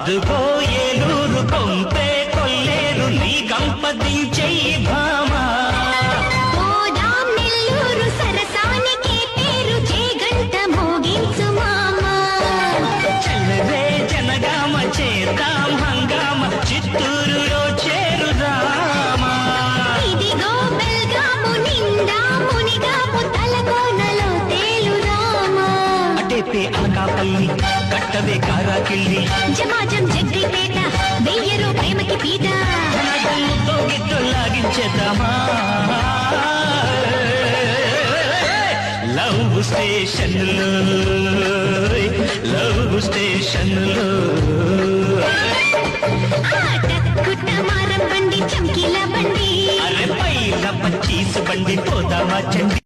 అదుగో ఏలూరు కొంపే కొల్లేరు నీ గంపదించెయ్యి భామా పోదాం నెల్లూరు సరసానికి పేరు చేగంట మోగించు మామా చల్లరే జనగామ చేద్దాం హంగామ చిత్తూరులో చేరుదామా ఇదిగో బెల్గాము నిండా మునిగాము తలకోనలో తేలుదామా అటేపే అనకాపల్లి కట్టవే కారాకిల్లి జమాజం జగ్గిపేట వెయ్యరు ప్రేమకి పీట తో గిట్టు లాగించేద్దామా లవ్ స్టేషన్లో లవ్ స్టేషన్లో కుట్టమారం బండి చంకీల బండి అరే పైల పచ్చీసు బండి పోదామా చండి